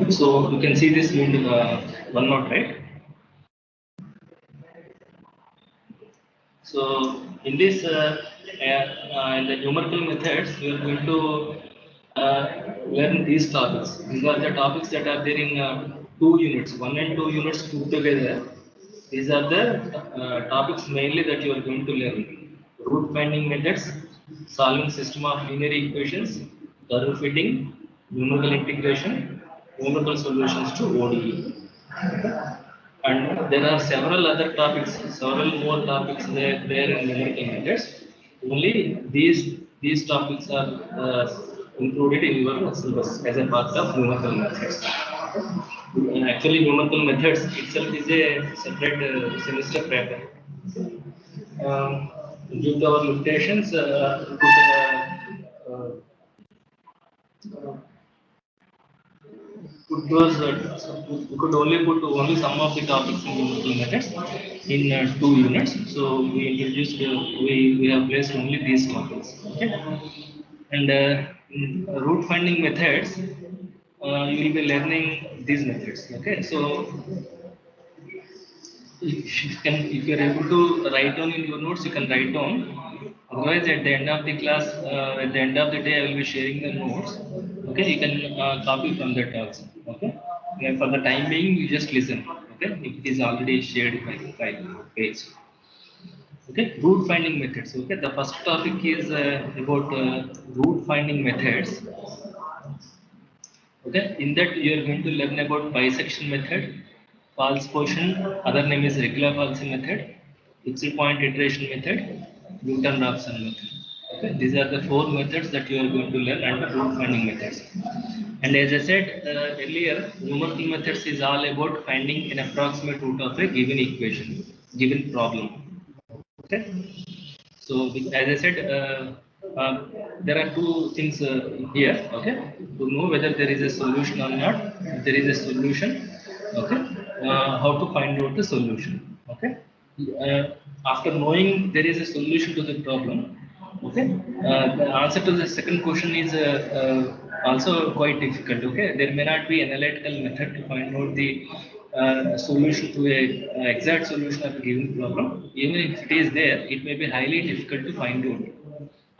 So you can see this in OneNote, right? So in this, in the numerical methods, we are going to learn these topics. These are the topics that are there in 2 units, 1 and 2 units put together. These are the topics mainly that you are going to learn. Root finding methods, solving system of linear equations, curve fitting, numerical integration, numerical solutions to ODE. And there are several other topics, several more topics there in numerical methods. Only these topics are included in your syllabus as a part of numerical methods. Actually, numerical methods itself is a separate semester paper. Due to our limitations, we could only put only some of the topics in numerical methods in 2 units. So we introduced, we have placed only these topics. Okay, and in root finding methods, you will be learning these methods. Okay, so if you are able to write down in your notes, you can write down. Otherwise, at the end of the class, at the end of the day, I will be sharing the notes. Okay, you can copy from that also. Okay, and for the time being, you just listen. Okay, if it is already shared by page. Okay, root finding methods. Okay, the first topic is about root finding methods. Okay, in that you are going to learn about bisection method, false quotient, other name is regular falsy method, fixed point iteration method, Newton-Raphson method. Okay, these are the 4 methods that you are going to learn under root finding methods. And as I said earlier, numerical methods is all about finding an approximate root of a given equation, given problem. Okay. So, as I said, there are 2 things here. Okay, to know whether there is a solution or not. If there is a solution, okay, how to find out the solution. Okay, after knowing there is a solution to the problem, okay, the answer to the second question is also quite difficult. Okay, there may not be analytical method to find out the solution to a exact solution of a given problem. Even if it is there, it may be highly difficult to find out,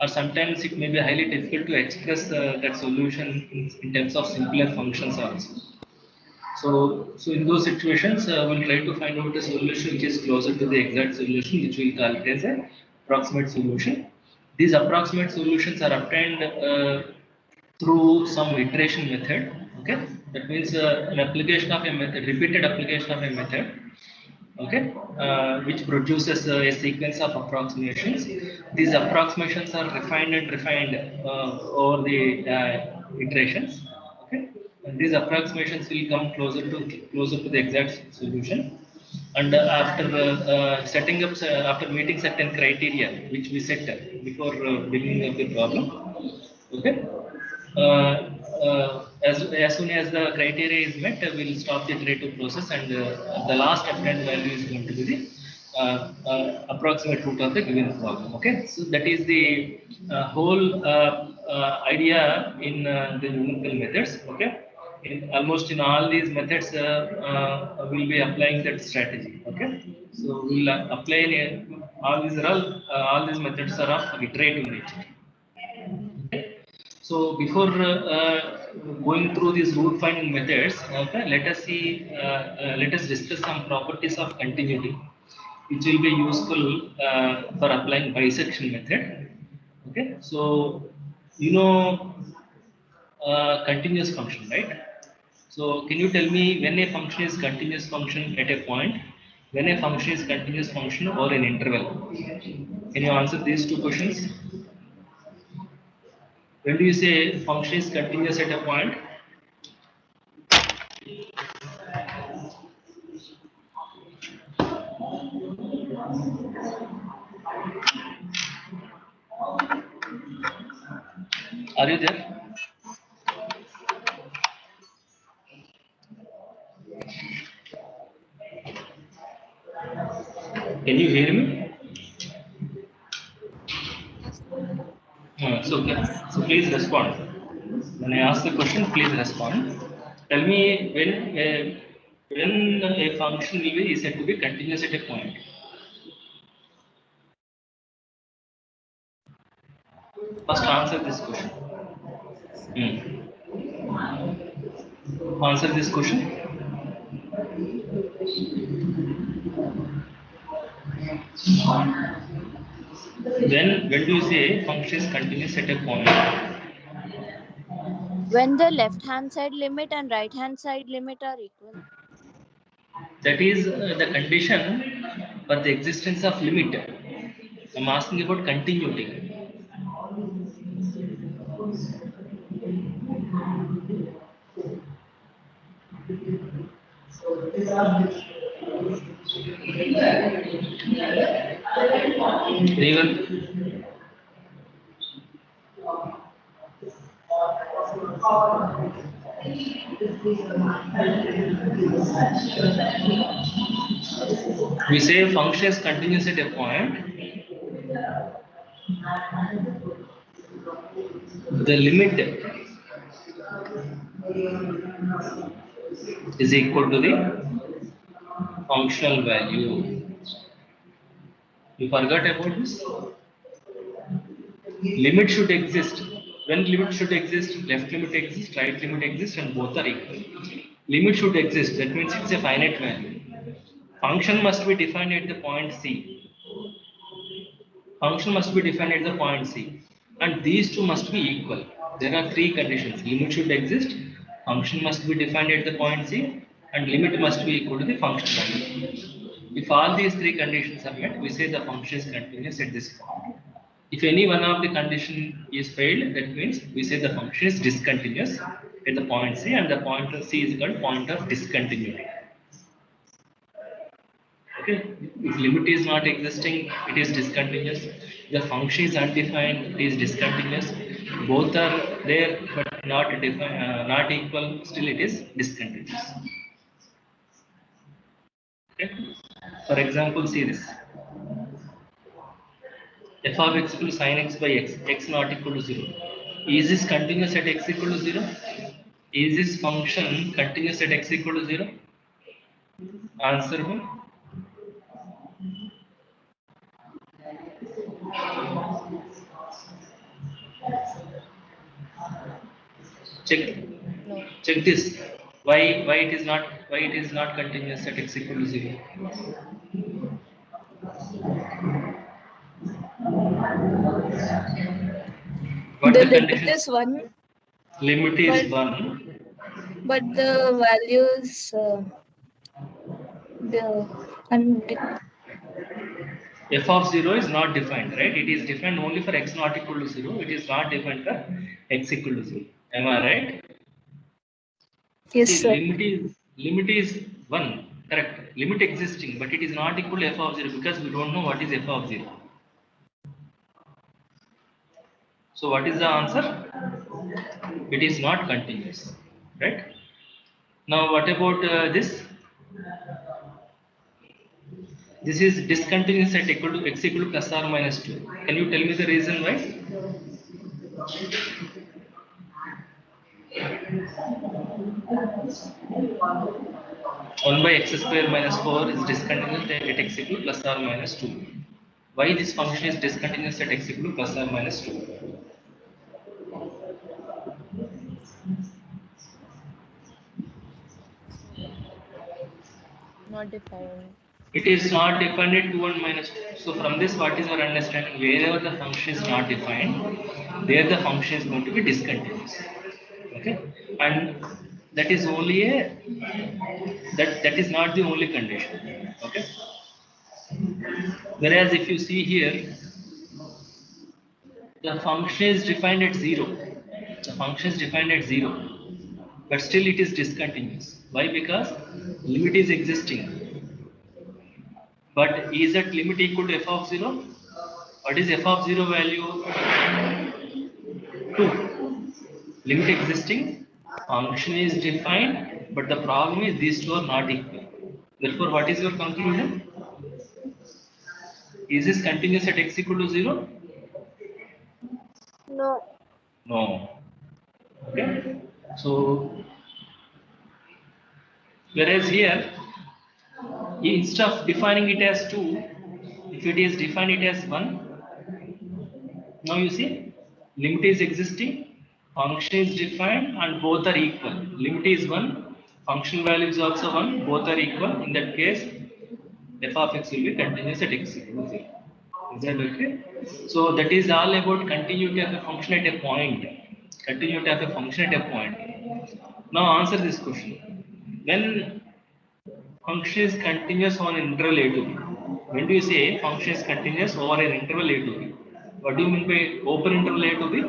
or sometimes it may be highly difficult to express that solution in terms of simpler functions also. So in those situations, we'll try to find out a solution which is closer to the exact solution, which we'll call it as a approximate solution. These approximate solutions are obtained through some iteration method. Okay, that means an application of a method, repeated application of a method. Okay, which produces a sequence of approximations. These approximations are refined and refined over the iterations. Okay, and these approximations will come closer to the exact solution. And after setting up, after meeting certain criteria which we set before beginning of the problem. Okay. As soon as the criteria is met, we'll stop the iterative process, and the last obtained value is going to be the approximate root of the given problem. Okay, so that is the whole idea in the numerical methods. Okay, almost in all these methods, we'll be applying that strategy. Okay, so we'll apply all these methods are of iterative nature. So before going through these root finding methods, okay, let us discuss some properties of continuity, which will be useful for applying bisection method. Okay, so you know continuous function, right? So can you tell me when a function is continuous function at a point, when a function is continuous function or an interval? Can you answer these 2 questions? When do you say function is continuous at a point? Are you there? Can you hear me? So please respond. When I ask the question, please respond. Tell me when a function is said to be continuous at a point. First answer this question. Answer this question. When do you say function is continuous at a point? When the left hand side limit and right hand side limit are equal. That is the condition for the existence of limit. I am asking about continuity. Even we say function is continuous at a point. The limit is equal to the functional value. You forgot about this? Limit should exist. When limit should exist, left limit exists, right limit exists, and both are equal. Limit should exist. That means it's a finite value. Function must be defined at the point C. Function must be defined at the point C. And these two must be equal. There are three conditions. Limit should exist, function must be defined at the point C, and limit must be equal to the function value. If all these three conditions are met, we say the function is continuous at this point. If any one of the condition is failed, that means we say the function is discontinuous at the point C, and the point of C is called point of discontinuity. Okay, if limit is not existing, it is discontinuous. The function is undefined, it is discontinuous. Both are there but not defined, not equal. Still, it is discontinuous. Okay. For example, see this: f of x equal to sin x by x, x not equal to 0. Is this continuous at x equal to 0? Is this function continuous at x equal to 0? Answer me. Check. No. Check this. Why it is not continuous at x equal to 0? What The the limit condition? is 1. Limit is 1. But the values F of 0 is not defined, right? It is defined only for x not equal to 0. It is not defined for x equal to 0. Am I right? yes, See, sir. limit is 1. Correct. Limit existing, but it is not equal to f of 0 because we don't know what is f of 0. So what is the answer? It is not continuous, right? Now what about this? This is discontinuous at equal to x equal to plus or minus 2. Can you tell me the reason why? One by x square minus 4 is discontinuous at x equal to plus or minus 2. Why this function is discontinuous at x equal to plus or minus 2? Not defined. It is not defined at 2 and minus 2. So from this, what is our understanding? Wherever the function is not defined, there the function is going to be discontinuous. Okay, and that is only a that is not the only condition. Okay. Whereas if you see here, the function is defined at 0. The function is defined at 0, but still it is discontinuous. Why? Because limit is existing. But is that limit equal to f of 0? What is f of 0 value? 2. Limit existing, function is defined, but the problem is these two are not equal. Therefore, what is your conclusion? Is this continuous at x equal to 0? No. No. Okay. So, whereas here, instead of defining it as 2, if it is defined it as 1, now you see, limit is existing, function is defined, and both are equal. Limit is 1, function value is also 1, both are equal. In that case, f of x will be continuous at x equal to 0. Is that okay? So that is all about continuity of a function at a point. Continuity of a function at a point. Now answer this question. When function is continuous on interval a to b. When do you say function is continuous over an interval a to b? What do you mean by open interval a to b?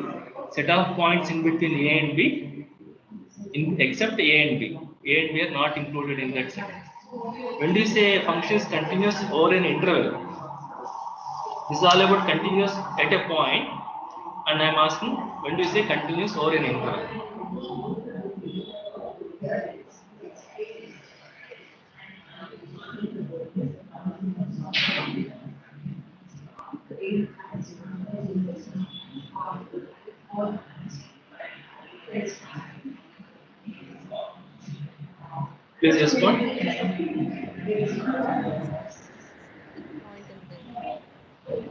Set of points in between a and b, except a and b. A and b are not included in that set. When do you say function is continuous over an interval? This is all about continuous at a point, and I am asking when do you say continuous over an interval? Please respond. Point in the interval.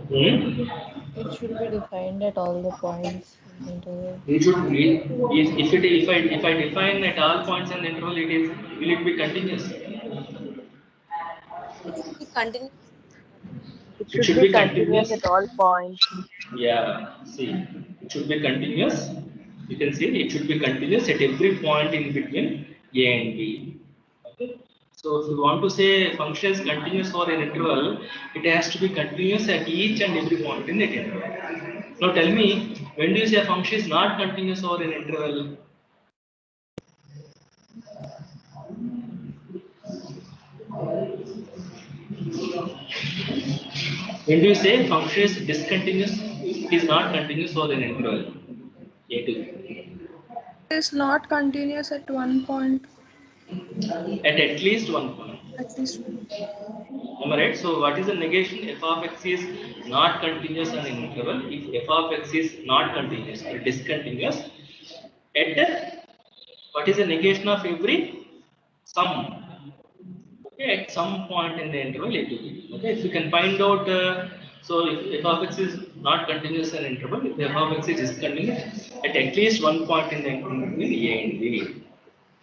Hmm? It should be defined at all the points in the interval. It should be, if I define at all points in the interval, will it be continuous? It should be continuous. It It should should be be continuous continuous. at all points. Yeah, see, it should be continuous. You can see it should be continuous at every point in between a and b. Okay. So if you want to say function is continuous for an interval, it has to be continuous at each and every point in that interval. Now tell me, when do you say a function is not continuous over an interval? When do you say function is discontinuous? It is not continuous over an interval. A to B. Is not continuous at one point, At least one point. at least. Am I right? So what is the negation? F of x is not continuous on an interval. If f of x is not continuous or discontinuous, at what is the negation of every sum? Okay, at some point in the interval a to b. Okay, if you can find out, so if f of x is not continuous in interval, if f of x is discontinuous at least one point in the interval between a and b.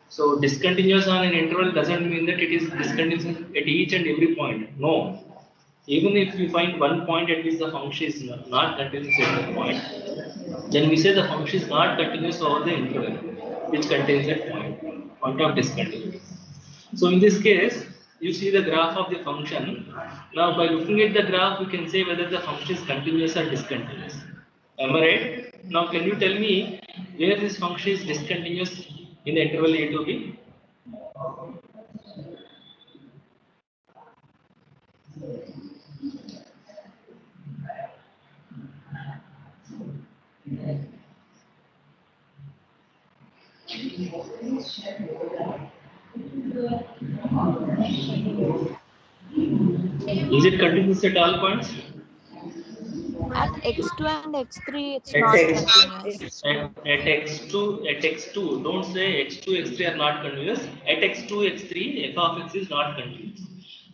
So discontinuous on an interval doesn't mean that it is discontinuous at each and every point. No. Even if you find one point at which the function is not continuous at that point, then we say the function is not continuous over the interval which contains that point of discontinuity. So in this case, you see the graph of the function. Now by looking at the graph, we can say whether the function is continuous or discontinuous. Am I right? Now can you tell me where this function is discontinuous in the interval a to b? Is it continuous at all points? At x2 and x3, it's At not x continuous. at x2, don't say x2 x3 are not continuous. At x2 x3 f of x is not continuous.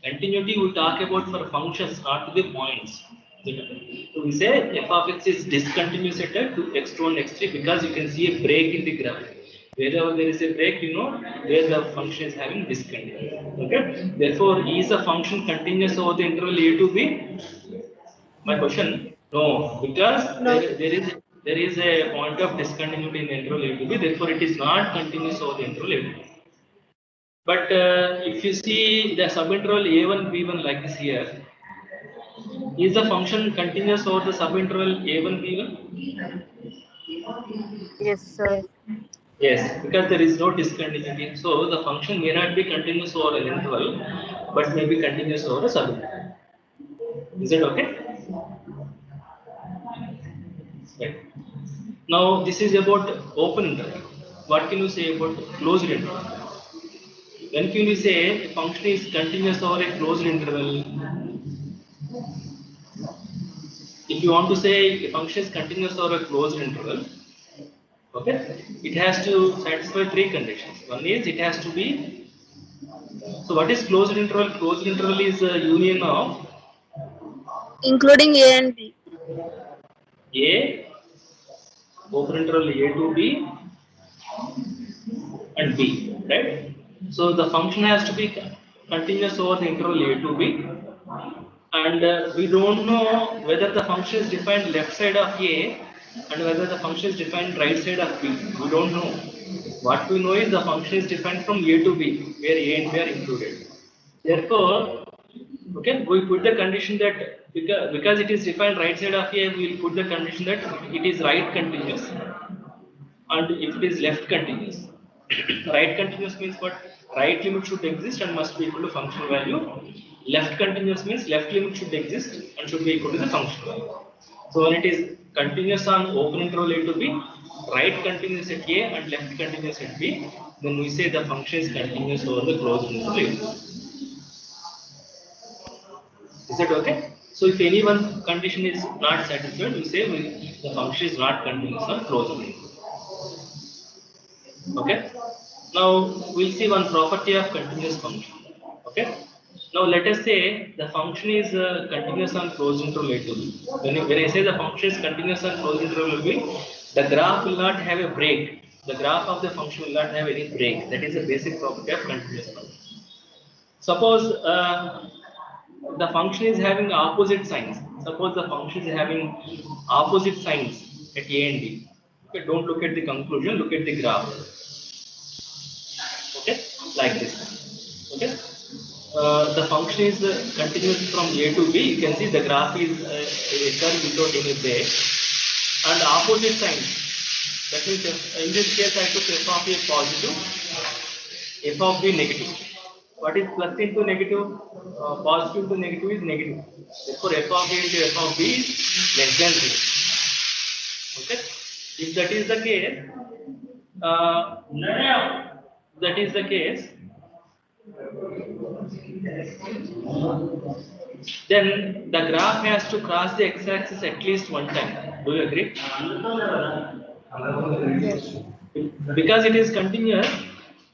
Continuity we talk about for functions, not to the points. So we say f of x is discontinuous at x2 and x3 because you can see a break in the graph. Wherever there is a break, you know where the function is having discontinuity. Okay. Therefore, is the function continuous over the interval a to b? My question, no, because No. there is a point of discontinuity in the interval a to b, therefore it is not continuous over the interval a to b. But if you see the subinterval a1 b1 like this here, is the function continuous over the subinterval a1 b1? Yes, sir. Yes, because there is no discontinuity. So the function may not be continuous over an interval, but may be continuous over a subinterval. Is it okay? Right. Now this is about open interval. What can you say about closed interval? When can you say a function is continuous over a closed interval? if you want to say a function is continuous over a closed interval, okay, it has to satisfy three conditions. One is it has to be, so what is closed interval? Closed interval is a union of Including A and B. A, open interval A to B and B, right? So the function has to be continuous over the interval A to B, and we don't know whether the function is defined left side of A and whether the function is defined right side of B. We don't know. What we know is the function is defined from A to B, where A and B are included. Therefore, okay, we put the condition that because it is defined right side of A, we will put the condition that it is right continuous, and if it is left continuous. Right continuous means what? Right limit should exist and must be equal to functional value. Left continuous means left limit should exist and should be equal to the functional value. So when it is continuous on open interval A to B, right continuous at A and left continuous at B, then we say the function is continuous over the closed interval A to B. Is that okay? So if any one condition is not satisfied, we say the function is not continuous on closed interval. Okay. Now we'll see one property of continuous function. Okay. Now let us say the function is continuous on closed interval A to B. When I say the function is continuous on closed interval A to B, the graph will not have a break. The graph of the function will not have any break. That is a basic property of continuous function. Suppose the function is having opposite signs. Suppose the function is having opposite signs at A and B. Okay, don't look at the conclusion, look at the graph. Okay, like this. Okay, the function is continuous from A to B. You can see the graph is a curve without any break, and opposite signs. That means in this case I took f of A positive, f of B negative. What is plus into negative? Positive to negative is negative. Therefore, f of A into f of B is less than 0. Okay. If that is the case, then the graph has to cross the x-axis at least one time. Do you agree? Yes. Because it is continuous,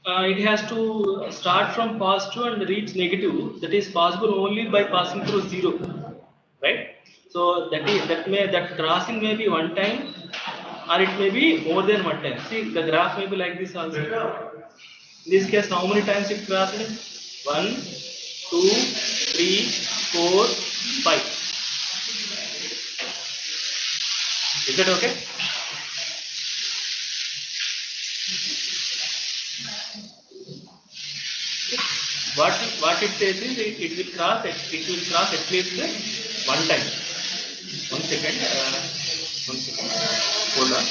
it has to start from positive and reach negative. That is possible only by passing through 0, right? So that crossing may be one time, or it may be more than one time. See, the graph may be like this also. In this case, how many times it crossed? 1, 2, 3, 4, 5. Is that okay? What it says is it will cross at least one time. One second. Hold on.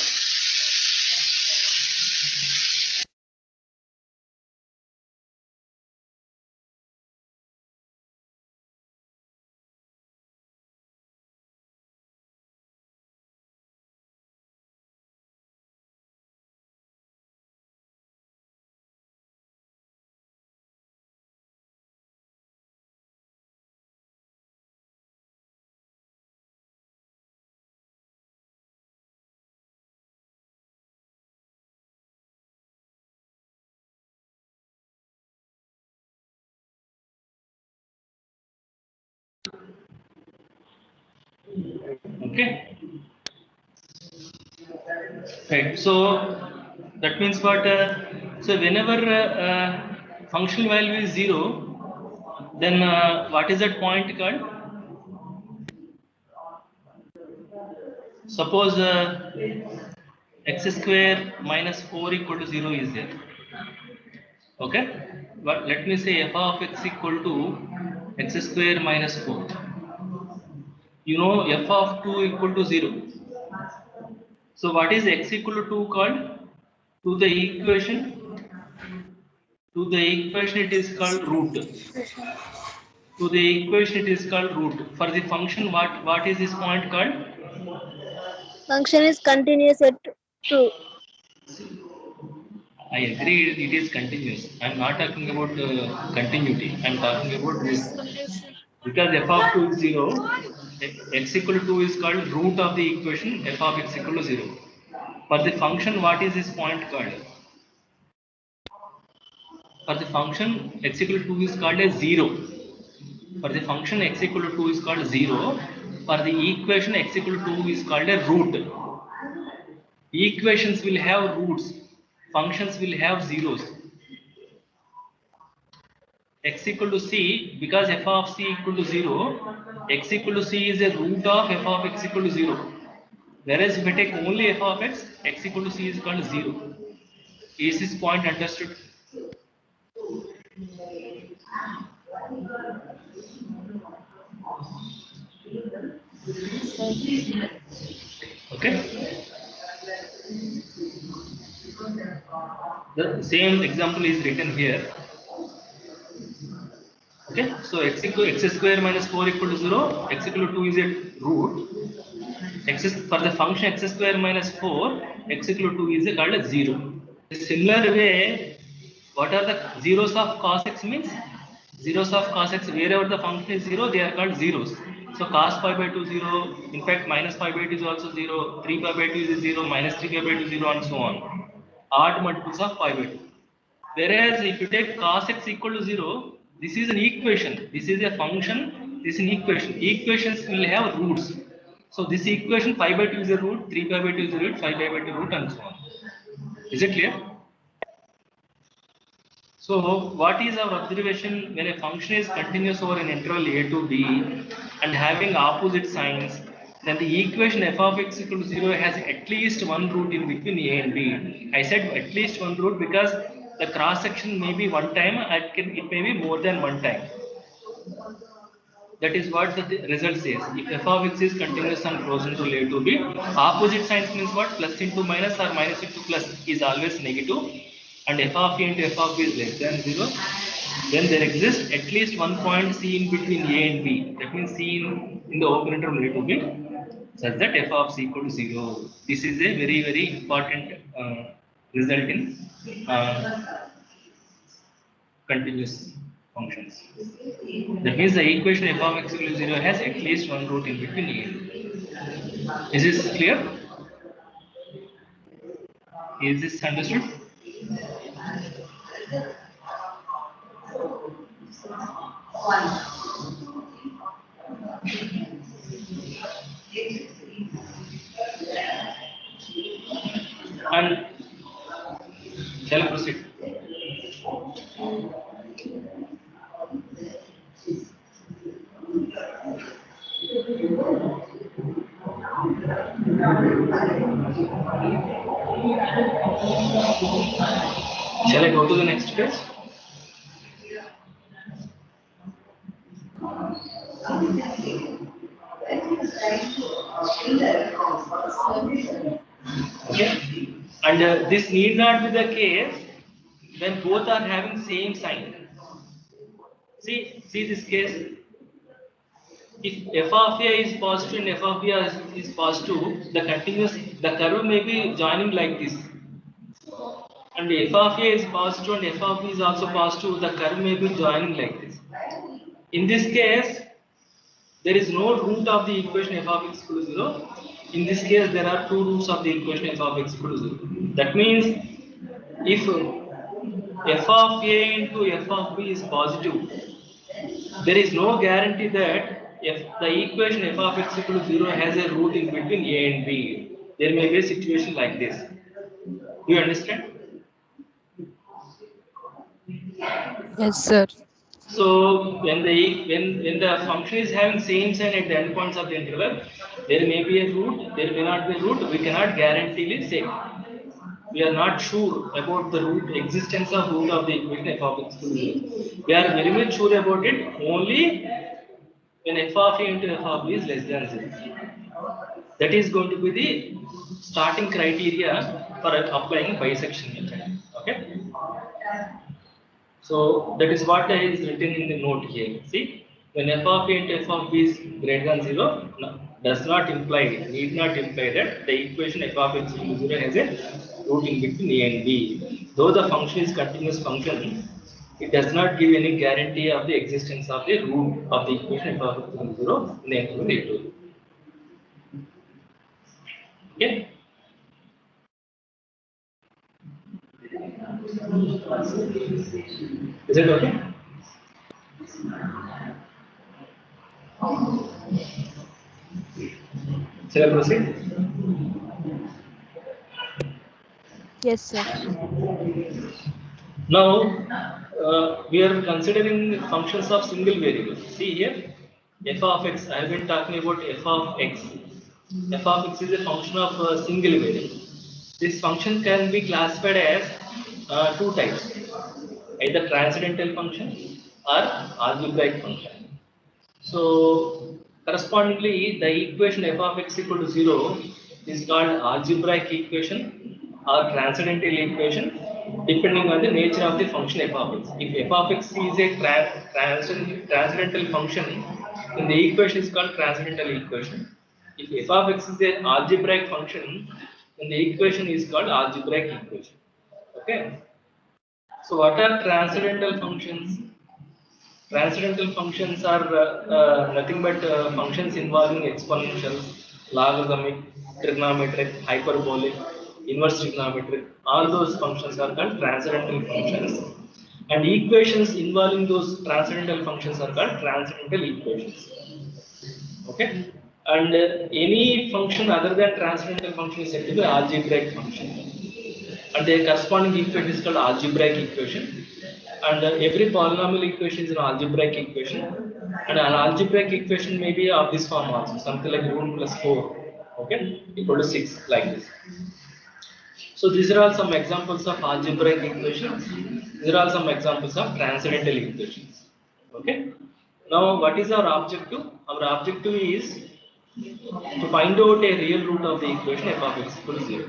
Okay. Right. So that means what? So whenever functional value is 0, then what is that point called? Suppose x square minus 4 equal to 0 is there. Okay. But let me say f of x equal to x square minus 4. You know f of 2 equal to 0. So what is x equal to 2 called? To the equation it is called root. To the equation it is called root. For the function, what is this point called? Function is continuous at 2. I agree it is continuous. I am not talking about continuity. I am talking about this. Because f of 2 is 0, x equal to 2 is called root of the equation f of x equal to 0. For the function, what is this point called? For the function x equal to 2 is called as 0. For the function x equal to 2 is called 0. For the equation x equal to 2 is called a root. Equations will have roots. Functions will have zeros. X equal to c, because f of c equal to 0, x equal to c is a root of f of x equal to 0. Whereas if I take only f of x equal to c is called 0. Is this point understood? Okay. The same example is written here. Okay. So x square minus 4 equal to 0. X equal to 2 is a root. For the function x square minus 4, x equal to 2 is called as 0. Similar way, what are the zeros of cos x means? Zeros of cos x, wherever the function is 0, they are called zeros. So cos pi by 2 0, in fact minus pi by 2 is also 0, 3 pi by 2 is 0, minus 3 pi by 2 0, and so on. Odd multiples of pi by 2. Whereas if you take cos x equal to 0, this is an equation, this is a function, this is an equation. Equations will have roots. So this equation pi by 2 is a root, 3 pi by 2 is a root, 5 pi by 2 root, and so on. Is it clear? So what is our observation when a function is continuous over an interval a to b and having opposite signs? Then the equation f of x equal to 0 has at least one root in between a and b. I said at least one root because the cross section may be one time, it may be more than one time. That is what the result says. If f of x is continuous and close interval a to b, opposite signs means what? Plus into minus or minus into plus is always negative, and f of a into f of b is less than 0. Then there exists at least one point c in between a and b. That means c in the open interval a to b, such that f of c equal to 0. This is a very, very important result in continuous functions. That means the equation f of x equal to 0 has at least one root in between a and b. Is this clear? Is this understood? And shall I proceed? Shall I go to the next page? Okay. And this need not be the case when both are having same sign. See this case. If f of a is positive and f of b is positive, the curve may be joining like this. And f of a is positive and f of b is also positive, the curve may be joining like this. In this case, there is no root of the equation f of x equal to 0. In this case, there are two roots of the equation f of x equal to 0. That means if f of a into f of b is positive, there is no guarantee that if the equation f of x equal to 0 has a root in between a and b. There may be a situation like this. Do you understand? Yes, sir. So when the function is having same sign at the endpoints of the interval, there may be a root, there may not be a root. We cannot guaranteely say. We are not sure about the existence of root of the equation f of x equal to 0. We are very much sure about it only when f of a into f of b is less than 0. That is going to be the starting criteria for applying bisection method. Okay. So that is what is written in the note here. See, when f of a into f of b is greater than 0, does not imply, need not imply that the equation f of x equal to 0 has a root in between a and b. Though the function is continuous function, it does not give any guarantee of the existence of the root of the equation f of x equal to 0 in the interval a2. Okay. Is it okay? Shall I proceed? Yes, sir. Now, we are considering functions of single variable. See here, f of x. I have been talking about f of x. F of x is a function of a single variable. This function can be classified as two types, either transcendental function or algebraic function. So, correspondingly, the equation f of x equal to 0 is called algebraic equation or transcendental equation, depending on the nature of the function f of x. If f of x is a transcendental function, then the equation is called transcendental equation. If f of x is an algebraic function, then the equation is called algebraic equation. Okay. So, what are transcendental functions? Transcendental functions are nothing but functions involving exponentials, logarithmic, trigonometric, hyperbolic, inverse trigonometric. All those functions are called transcendental functions. And equations involving those transcendental functions are called transcendental equations. Okay? And any function other than transcendental function is said to be algebraic function. And the corresponding equation is called algebraic equation. And every polynomial equation is an algebraic equation. And an algebraic equation may be of this form also, something like root plus 4, okay, equal to 6, like this. So these are all some examples of algebraic equations. These are all some examples of transcendental equations. Okay. Now, what is our objective? Our objective is to find out a real root of the equation f of x equal to 0.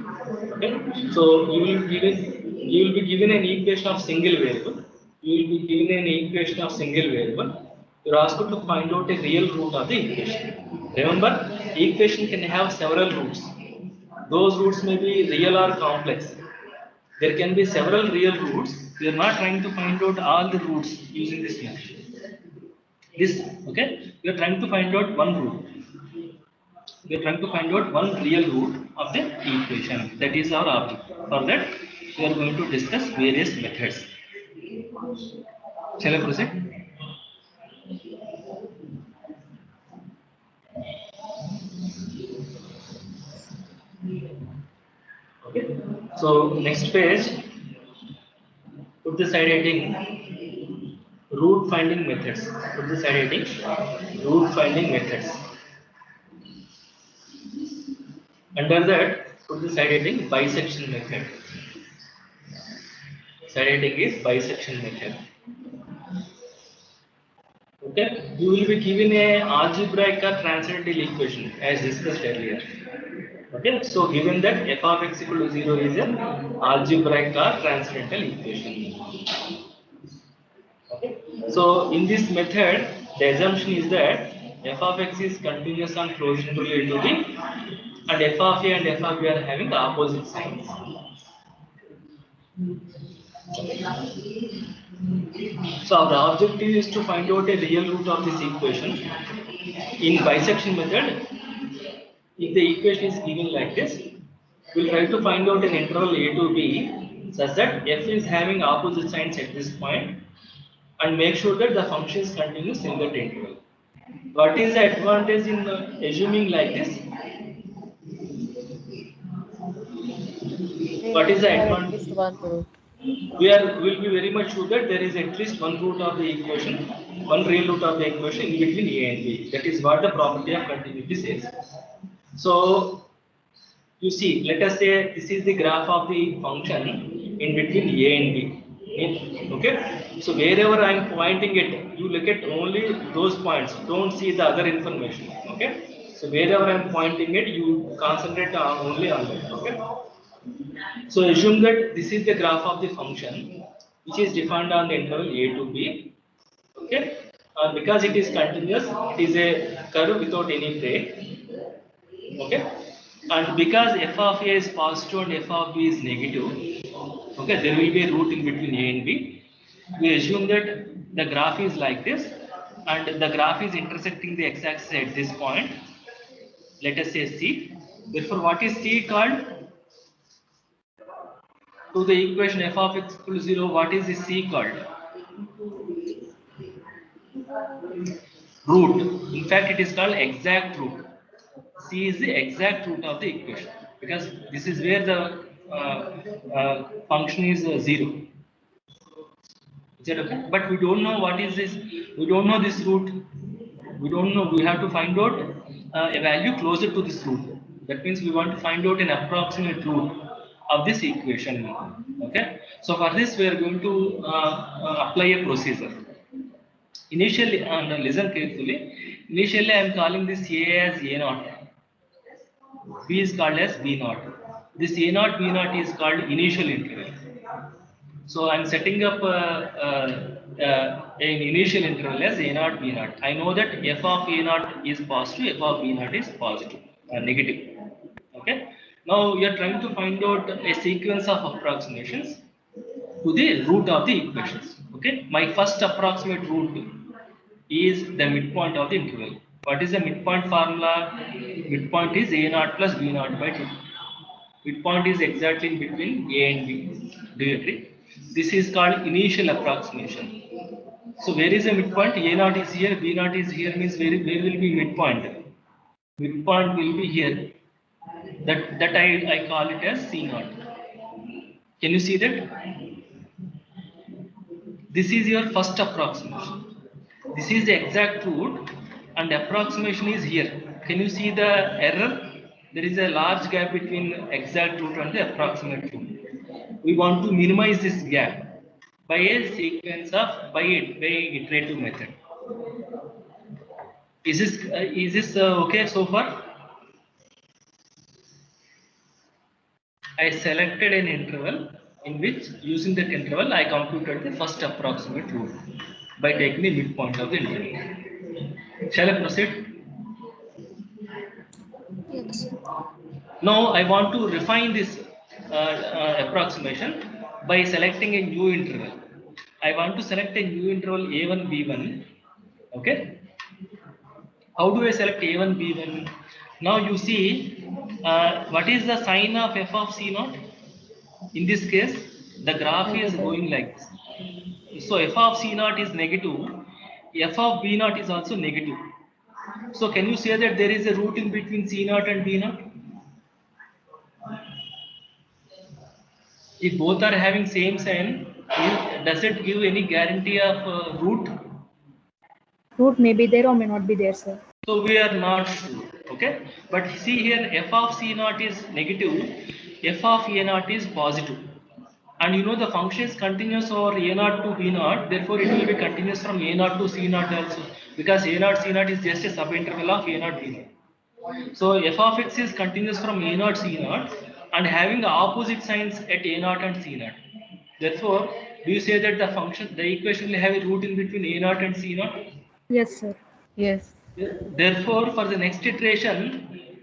Okay. So you will be given an equation of single variable. You will be given an equation of single variable. You are asked to find out a real root of the equation. Remember, equation can have several roots. Those roots may be real or complex. There can be several real roots. We are not trying to find out all the roots using this method. This, okay, we are trying to find out one root. We are trying to find out one real root of the equation. That is our object. For that, we are going to discuss various methods. Shall I proceed? Okay. So next page, put the side heading root finding methods. Put the side heading root finding methods. Under that, put the side heading bisection method. Side heading is bisection method. Okay, you will be given a algebraic or transcendental equation as discussed earlier. Okay, so given that f of x equal to 0 is an algebraic or transcendental equation. Okay, so in this method, the assumption is that f of x is continuous on closed interval a to b, and f of a and f of b are having opposite signs. So our objective is to find out a real root of this equation. In bisection method, if the equation is given like this, we'll try to find out an interval a to b such that f is having opposite signs at this point and make sure that the function is continuous in that interval. What is the advantage in assuming like this? What is the At advantage? least one root. Will be very much sure that there is at least one root of the equation, one real root of the equation in between a and b. That is what the property of continuity says. So you see, let us say this is the graph of the function in between a and b. Okay, so wherever I am pointing it, you look at only those points. Don't see the other information. Okay, so wherever I am pointing it, you concentrate only on that. Okay. So assume that this is the graph of the function which is defined on the interval a to b. Okay, because it is continuous, it is a curve without any break. Okay, and because f of a is positive and f of b is negative, okay, there will be a root in between a and b. We assume that the graph is like this, and the graph is intersecting the x-axis at this point. Let us say C. Therefore, what is C called? To the equation f of x equal to 0, what is the C called? Root. In fact, it is called exact root. C is the exact root of the equation, because this is where the function is 0. Is that okay? But we don't know what is this. We don't know this root. We don't know. We have to find out a value closer to this root. That means we want to find out an approximate root of this equation. Okay. So for this, we are going to apply a procedure. Initially, listen carefully. Initially, I am calling this A as A0. B is called as B0. This A0, B0 is called initial interval. So I'm setting up an initial interval as A0, B0. I know that f of A0 is positive, f of B0 is positive, negative. Okay. Now we are trying to find out a sequence of approximations to the root of the equations. Okay. My first approximate root is the midpoint of the interval. What is the midpoint formula? Midpoint is A0 plus B0 by 2. Midpoint is exactly in between A and B. Do you agree? This is called initial approximation. So where is the midpoint? A0 is here, B0 is here, means where will be midpoint? Midpoint will be here. That I call it as C0. Can you see that? This is your first approximation. This is the exact root, and approximation is here. Can you see the error? There is a large gap between exact root and the approximate root. We want to minimize this gap by a sequence of by iterative method. Is this okay so far? I selected an interval in which, using that interval, I computed the first approximate root by taking the midpoint of the interval. Shall I proceed? Yes. Now I want to refine this approximation by selecting a new interval. I want to select a new interval A1, B1. Okay. How do I select A1, B1? Now you see, what is the sign of f of C0? In this case, the graph is going like this. So f of C0 is negative, f of B0 is also negative. So can you say that there is a root in between C0 and B0? If both are having same sign, does it give any guarantee of root? Root may be there or may not be there, sir. So we are not sure. Okay, but see here, f of C0 is negative, f of A0 is positive, and you know the function is continuous over A0 to B0. Therefore, it will be continuous from A0 to C0 also, because A0 C0 is just a subinterval of A0 B0. So f of x is continuous from A0 C0 and having opposite signs at A0 and C0. Therefore, do you say that the equation will have a root in between A0 and C0? Yes, sir. Yes. Therefore, for the next iteration,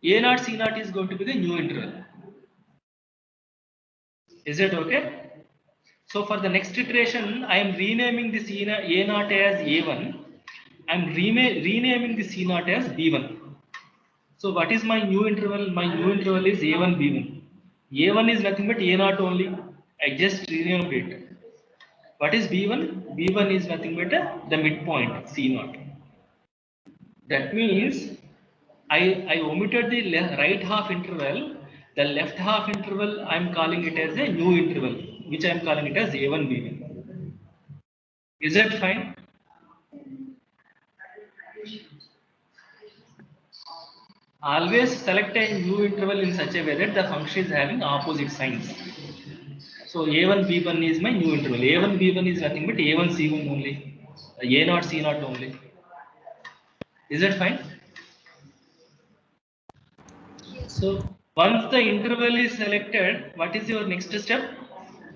A0 C0 is going to be the new interval. Is it okay? So for the next iteration, I am renaming this A0 as A1. I am renaming the C0 as B1. So what is my new interval? My new interval is A1, B1. A1 is nothing but A0 only. I just renamed it. What is B1? B1 is nothing but the midpoint, C0. That means I omitted the right half interval. The left half interval, I am calling it as a new interval, which I am calling it as A1, B1. Is that fine? Always select a new interval in such a way that the function is having opposite signs. So A1, B1 is my new interval. A1, B1 is nothing but A1, C1 only. A0, C0 only. Is that fine? So once the interval is selected, what is your next step?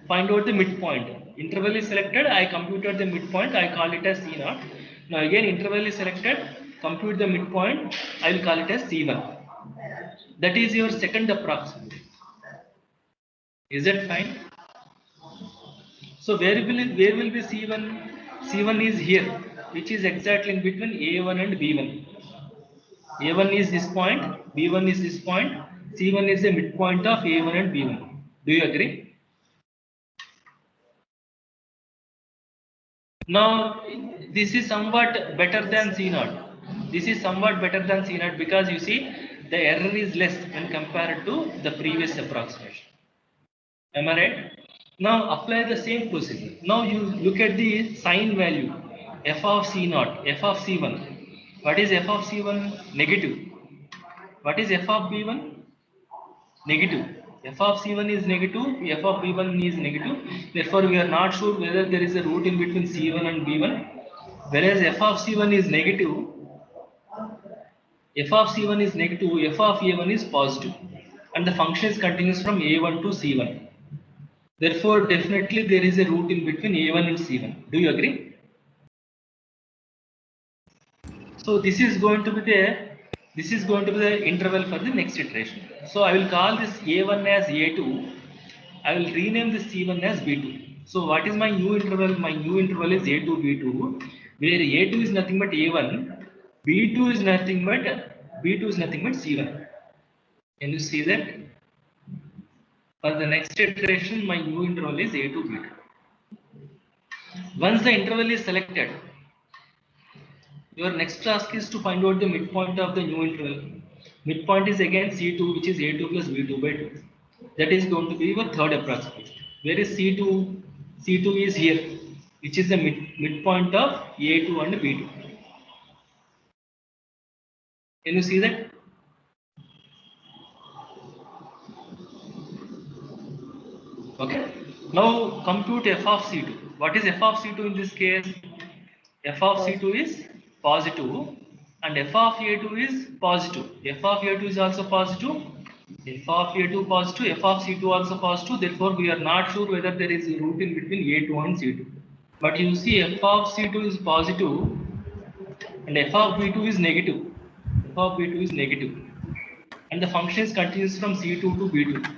Find out the midpoint. Interval is selected, I computed the midpoint, I call it as C0. Now again interval is selected, compute the midpoint, I will call it as C1. That is your second approximation. Is that fine? So where will be C1? C1 is here, which is exactly in between A1 and B1. A1 is this point, B1 is this point, C1 is the midpoint of A1 and B1. Do you agree? Now, this is somewhat better than C0. This is somewhat better than C0 because you see the error is less when compared to the previous approximation. Am I right? Now apply the same procedure. Now you look at the sign value f of C0, f of C1. What is f of C1? Negative. What is f of B1? Negative. F of C1 is negative, f of B1 is negative. Therefore, we are not sure whether there is a root in between C1 and B1. Whereas f of C1 is negative, f of C1 is negative, f of A1 is positive, and the function is continuous from A1 to C1. Therefore, definitely there is a root in between A1 and C1. Do you agree? So this is going to be the interval for the next iteration. So I will call this A1 as A2. I will rename this C1 as B2. So what is my new interval? My new interval is A2 B2, where A2 is nothing but A1, B2 is nothing but C1. Can you see that? For the next iteration, my new interval is A2 B2. Once the interval is selected, your next task is to find out the midpoint of the new interval. Midpoint is again C2, which is A2 plus B2 by 2. That is going to be your third approximation. Where is C2? C2 is here, which is the midpoint of A2 and B2. Can you see that? Okay. Now compute f of C2. What is f of C2 in this case? F of C2 is positive and f of A2 is positive. F of A2 is also positive. F of A2 positive, f of C2 also positive. Therefore, we are not sure whether there is a root in between A2 and C2. But you see f of C2 is positive and f of B2 is negative. F of B2 is negative. And the function is continuous from C2 to B2.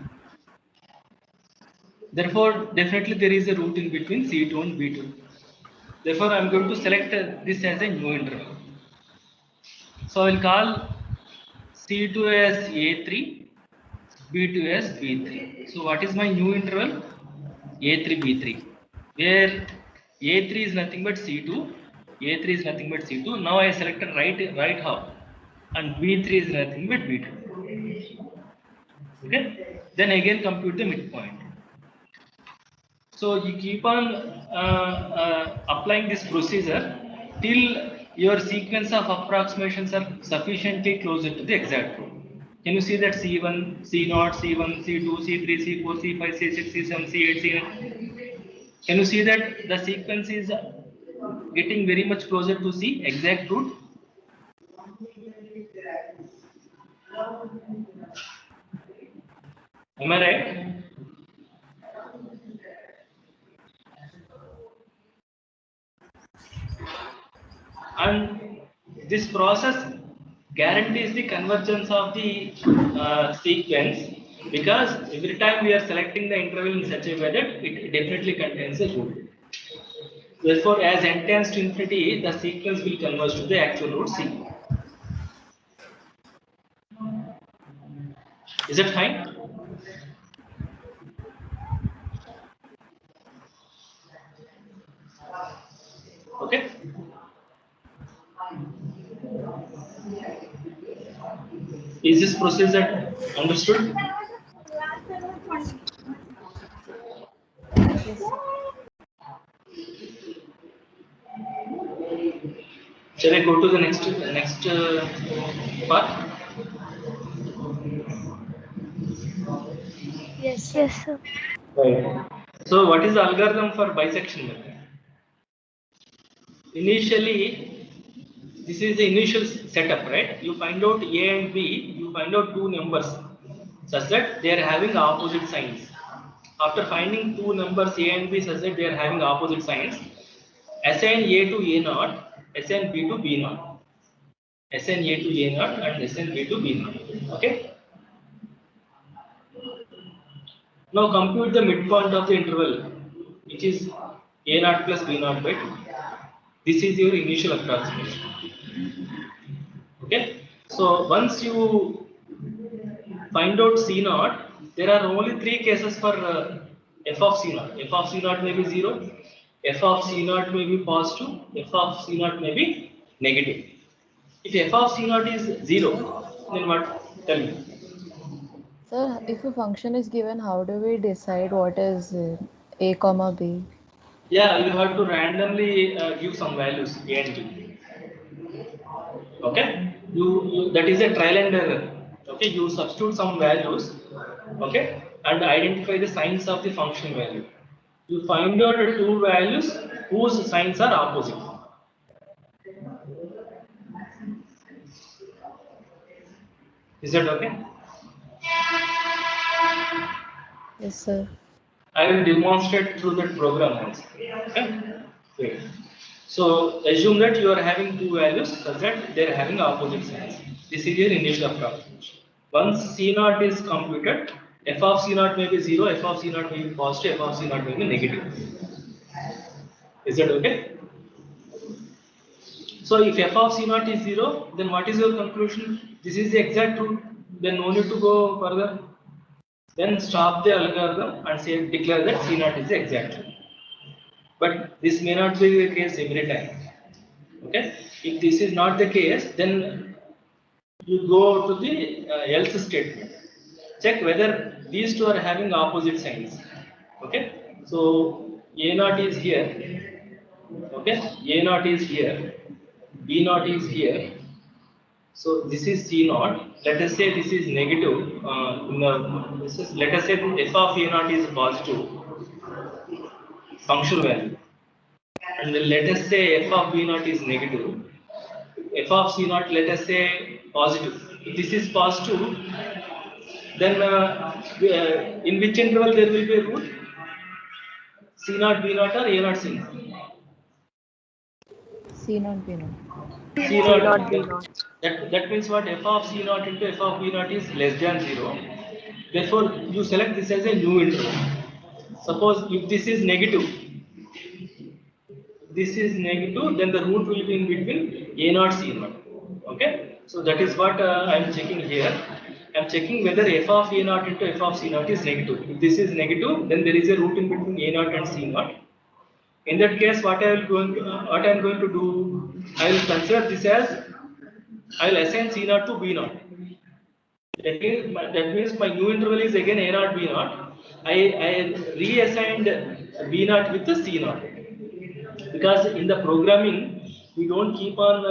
Therefore, definitely there is a root in between C2 and B2. Therefore, I am going to select this as a new interval. So I will call C2 as A3, B2 as B3. So what is my new interval? A3, B3, where A3 is nothing but C2, A3 is nothing but C2. Now I selected right half, and B3 is nothing but B2. Okay. Then again compute the midpoint. So you keep on applying this procedure till your sequence of approximations are sufficiently closer to the exact root. Can you see that C1, C0, C1, C2, C3, C4, C5, C6, C7, C8, C9? Can you see that the sequence is getting very much closer to C exact root? Am I right? And this process guarantees the convergence of the sequence, because every time we are selecting the interval in such a way that it definitely contains a root. Therefore, as n tends to infinity, the sequence will converge to the actual root C. Is it fine? Okay. Is this procedure understood? Yes, sir. Shall I go to the next part? Yes, sir. Right. So, what is the algorithm for bisection method? Initially, this is the initial setup, right? You find out A and B, you find out two numbers such that they are having opposite signs. After finding two numbers A and B such that they are having opposite signs, assign A to A0, assign B to B0. Assign A to A0 and assign B to B0. Okay? Now compute the midpoint of the interval which is A naught plus B naught by 2. This is your initial approximation. Okay. So once you find out C naught, there are only three cases for f of C naught. F of C naught may be 0, f of C naught may be positive, f of C naught may be negative. If f of C naught is 0, then what? Tell me. Sir, if a function is given, how do we decide what is a comma b? Yeah, you have to randomly give some values A and B. Okay, you that is a trial and error. Okay, you substitute some values. Okay, and identify the signs of the function value. You find out the two values whose signs are opposite. Is that okay? Yes, sir. I will demonstrate through that program also. Okay. Wait. So assume that you are having two values such that they are having opposite signs. This is your initial approximation. Once C naught is computed, f of C naught may be 0, f of C naught may be positive, f of C naught may be negative. Is that okay? So if f of C naught is 0, then what is your conclusion? This is the exact truth. Then no need to go further. Then stop the algorithm and say declare that C naught is the exact truth. But this may not be the case every time. Okay? If this is not the case, then you go to the else statement. Check whether these two are having opposite signs. Okay? So A naught is here. Okay? A naught is here. B naught is here. So this is C naught. Let us say this is negative. Let us say f of A naught is positive functional value. And then let us say f of B naught is negative. F of C naught, let us say positive. If this is positive, then in which interval there will be a root? C naught, B naught, or A naught, C naught? C naught, B naught. C naught, B naught. That means what? F of C naught into F of B naught is less than 0. Therefore, you select this as a new interval. Suppose if this is negative, then the root will be in between A naught, C naught. Okay, so that is what I am checking here. I am checking whether f of A naught into f of C naught is negative. If this is negative, then there is a root in between A naught and C naught. In that case, what I am going to do, I will consider this as I will assign C naught to B naught. That means my new interval is again A naught, B naught. I reassigned B naught with the C naught. Because in the programming, we don't keep on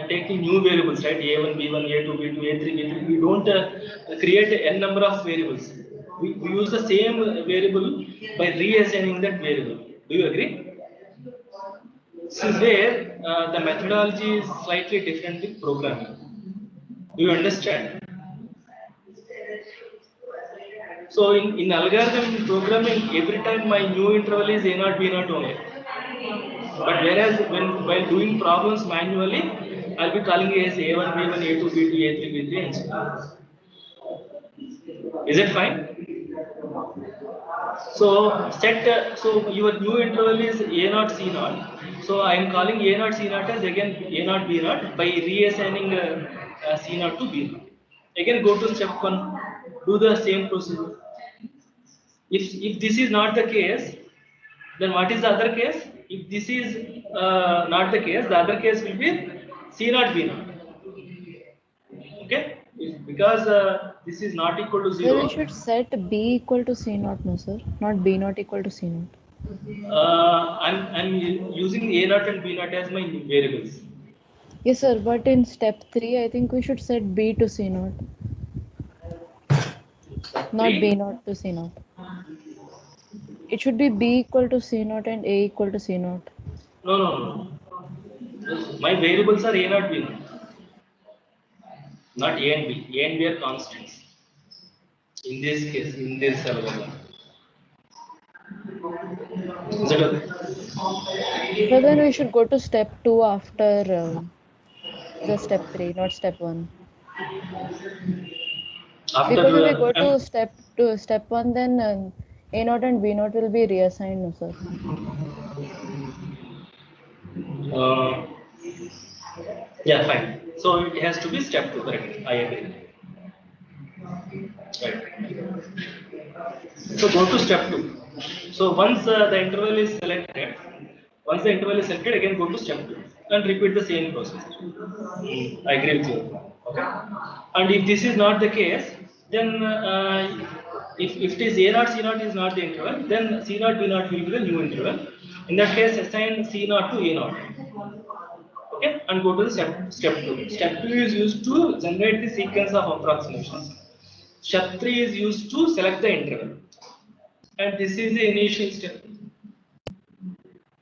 taking new variables, right? A1, B1, A2, B2, A3, B3. We don't create n number of variables. We use the same variable by reassigning that variable. Do you agree? This is where the methodology is slightly different with programming. Do you understand? So in algorithm in programming, every time my new interval is A naught, B naught only. But whereas while doing problems manually, I'll be calling it as A1, B1, A2, B2, A3, B3, and so on. Is it fine? So so your new interval is A naught, C naught. So I am calling A naught, C naught as again A naught, B naught by reassigning C naught to B naught. Again go to step 1, do the same procedure. If this is not the case, then what is the other case? If this is not the case, the other case will be C naught, B naught. Okay? Because this is not equal to 0. Sir, we should set B equal to C naught, no sir? Not B naught equal to C naught. I'm using A naught and B naught as my variables. Yes, sir, but in step 3, I think we should set B to C naught. Not B naught to C naught. It should be B equal to C naught and A equal to C naught. No. My variables are A naught, B naught. Not A and B. A and B are constants. In this case, in this algorithm. Is it okay? So then we should go to step 2 after the step 3, not step 1. After Because if we go to step 1, then A0 and B0 will be reassigned, no, sir. Yeah, fine. So it has to be step 2, correct? I agree. Right. So go to step 2. So once the interval is selected, again go to step 2 and repeat the same process. I agree with you. Okay. And if this is not the case, then if it is A0 C0 is not the interval, then C0 B0 will be the new interval. In that case, assign C0 to A0. Okay, and go to the step 2. Step 2 is used to generate the sequence of approximations. Step 3 is used to select the interval. And this is the initial step.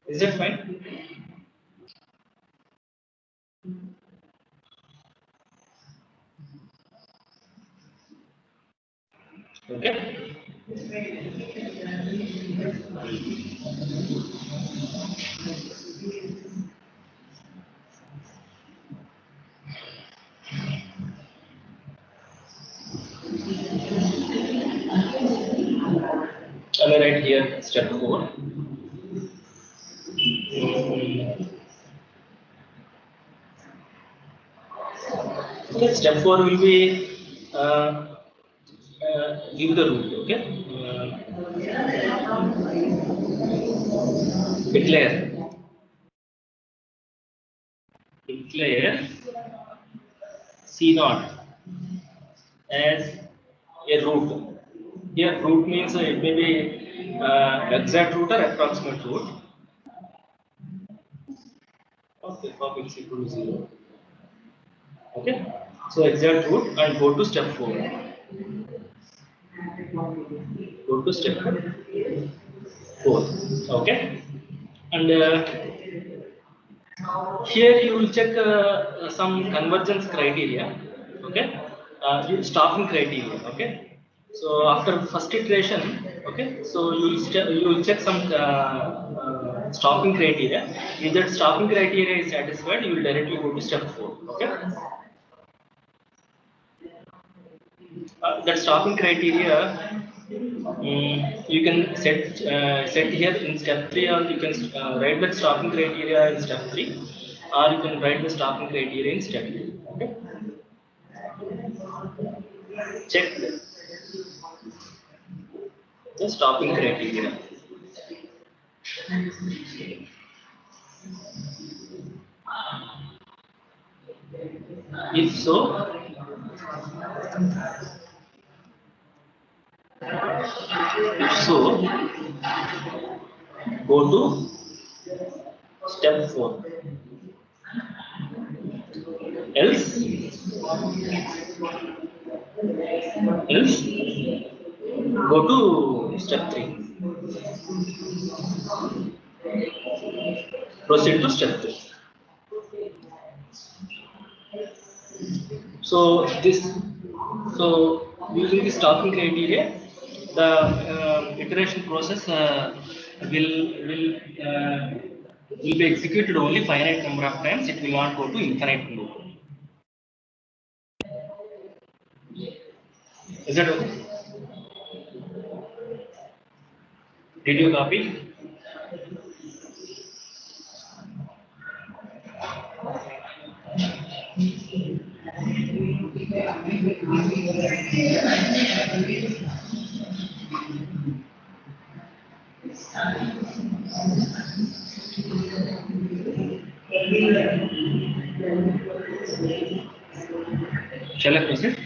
Is that fine? Okay. I will write here step 4. Okay, step 4 will be give the root. Okay. Declare C0 as a root. Here root means it may be exact root or approximate root. Okay, for x equal to 0. Okay, so exact root and go to step 4. Go to step 4. Okay, and here you will check some convergence criteria. Okay, stopping criteria. Okay, so after first iteration, okay, so you will check some stopping criteria. If that stopping criteria is satisfied, you will directly go to step 4. Okay, that stopping criteria. You can set here in step 3, or you can write that stopping criteria in step 3, or you can write the stopping criteria in step 2. Okay, check the stopping criteria. If so, go to step 4. Else, go to step 3. Proceed to step 3. So using the stopping criteria, the iteration process will be executed only finite number of times. It will not go to infinite loop. Is that okay? Did you copy? Shall I proceed?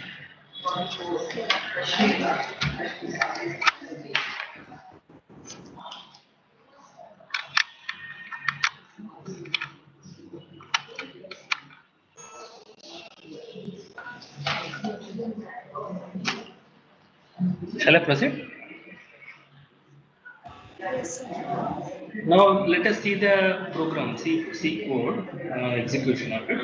Shall I proceed? Yes, sir. Now let us see the program, C code execution of it.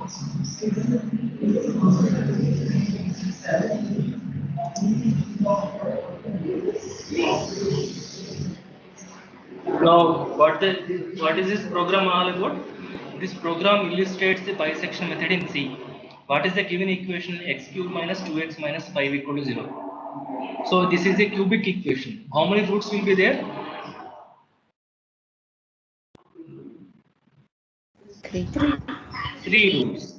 Now, what is this program all about? This program illustrates the bisection method in C. What is the given equation? X cube minus 2x minus 5 equal to 0. So this is a cubic equation. How many roots will be there? 3. 3 roots.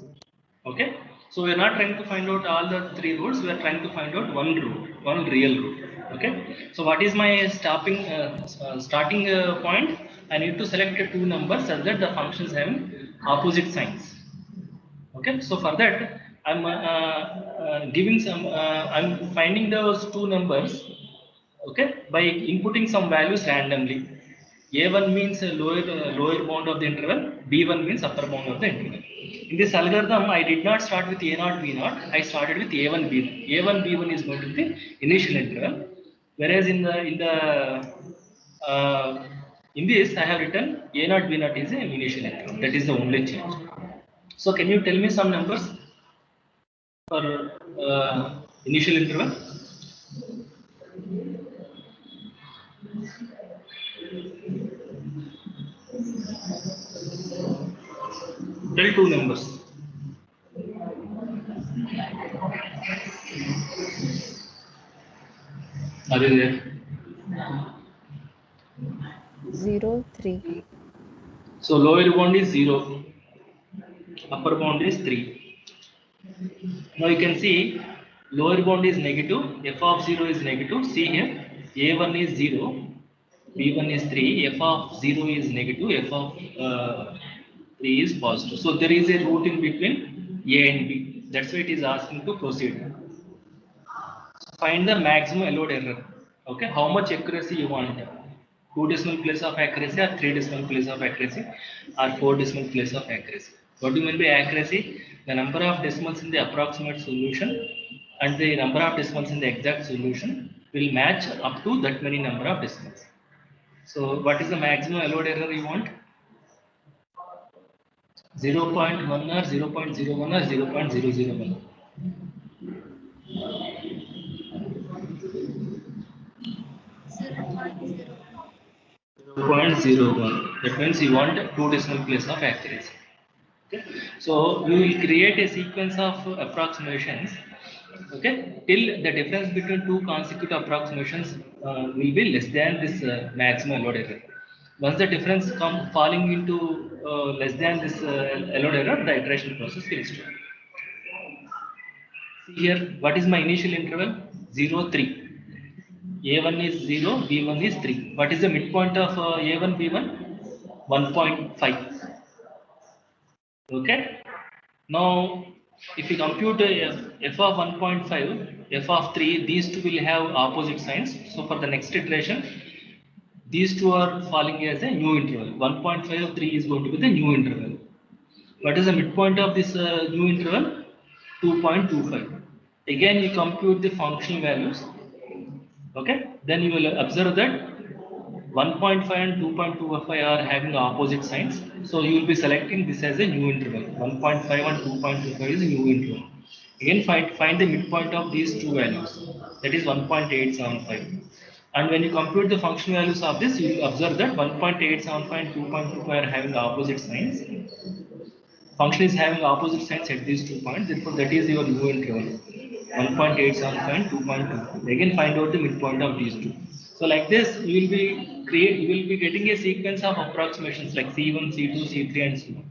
Okay. So we are not trying to find out all the 3 roots. We are trying to find out one root, one real root. Okay. So what is my starting point? I need to select 2 numbers such that the functions having opposite signs. Okay. So for that, I'm giving some. I'm finding those 2 numbers. Okay, by inputting some values randomly. A1 means lower bound of the interval, B1 means upper bound of the interval. In this algorithm, I did not start with A0, B0, I started with A1, B1. A1, B1 is going to be the initial interval, whereas in this I have written A0, B0 is an initial interval. That is the only change. So can you tell me some numbers for initial interval? Tell 2 numbers. Are you there? 0, 3. So lower bound is 0, upper bound is 3. Now you can see lower bound is negative, f of 0 is negative. See here, a1 is 0, b1 is 3, f of 0 is negative, f of 3 is positive. So there is a root in between a and b. That's why it is asking to proceed. Find the maximum allowed error. Okay, how much accuracy you want? 2 decimal place of accuracy, or 3 decimal place of accuracy, or 4 decimal place of accuracy. What do you mean by accuracy? The number of decimals in the approximate solution and the number of decimals in the exact solution will match up to that many number of decimals. So what is the maximum allowed error you want? 0.1 or 0.01 or 0.001. 0.01. That means you want 2 decimal place of accuracy. Okay. So we will create a sequence of approximations. Okay, till the difference between 2 consecutive approximations will be less than this maximum allowed error. Once the difference come falling into less than this allowed error, the iteration process will start. See here, what is my initial interval? 0, 3. A1 is 0, B1 is 3. What is the midpoint of A1, B1? 1.5. Okay. Now, if you compute f of 1.5, f of 3, these two will have opposite signs. So for the next iteration, these two are falling as a new interval. 1.5 of 3 is going to be the new interval. What is the midpoint of this new interval? 2.25. Again, you compute the functional values. Okay. Then you will observe that 1.5 and 2.25 are having opposite signs. So you will be selecting this as a new interval. 1.5 and 2.25 is a new interval. Again, find the midpoint of these two values. That is 1.875. And when you compute the function values of this, you will observe that 1.875 and 2.25 are having opposite signs. Function is having opposite signs at these 2 points. Therefore, that is your new interval. 1.875 and 2.2. Again, find out the midpoint of these two. So like this, you will be getting a sequence of approximations like C1, C2, C3, and so on.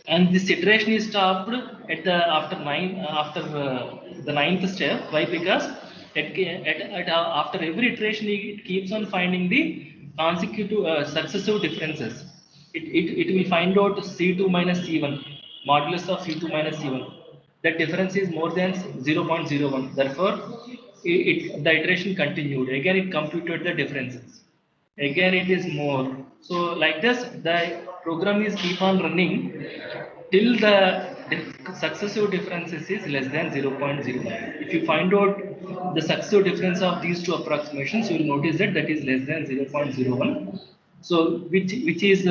And this iteration is stopped at the after the 9th step. Why? Because after every iteration, it keeps on finding the consecutive successive differences. It will find out C2 minus C1, modulus of C2 minus C1. That difference is more than 0.01. Therefore, the iteration continued. Again, it computed the differences. Again, it is more. So like this, the program is keep on running till the successive differences is less than 0.01. If you find out the successive difference of these two approximations, you will notice that is less than 0.01. So which is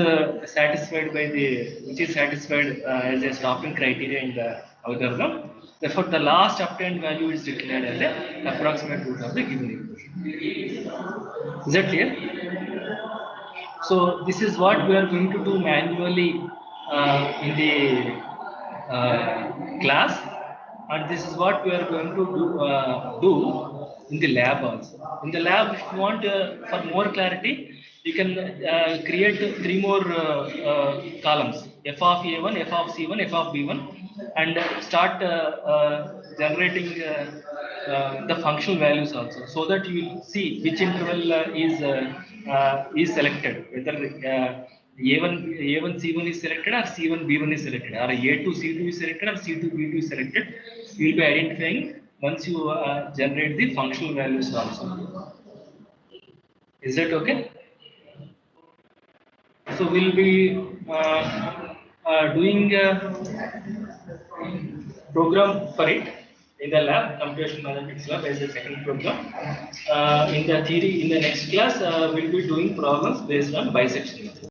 satisfied by as a stopping criteria in the algorithm. Therefore, the last obtained value is declared as the approximate root of the given equation. Is that clear? So this is what we are going to do manually in the class, and this is what we are going to do in the lab also. In the lab, if you want for more clarity, you can create 3 more columns: f of a1, f of c1, f of b1, and start generating the functional values also, so that you will see which interval is selected, whether A1 C1 is selected or C1 B1 is selected, or A2 C2 is selected or C2 B2 is selected. You will be identifying once you generate the functional values also. Is that okay? So we'll be doing a program for it in the lab, computational mathematics lab, as a second program. In the next class, we'll be doing problems based on bisection method.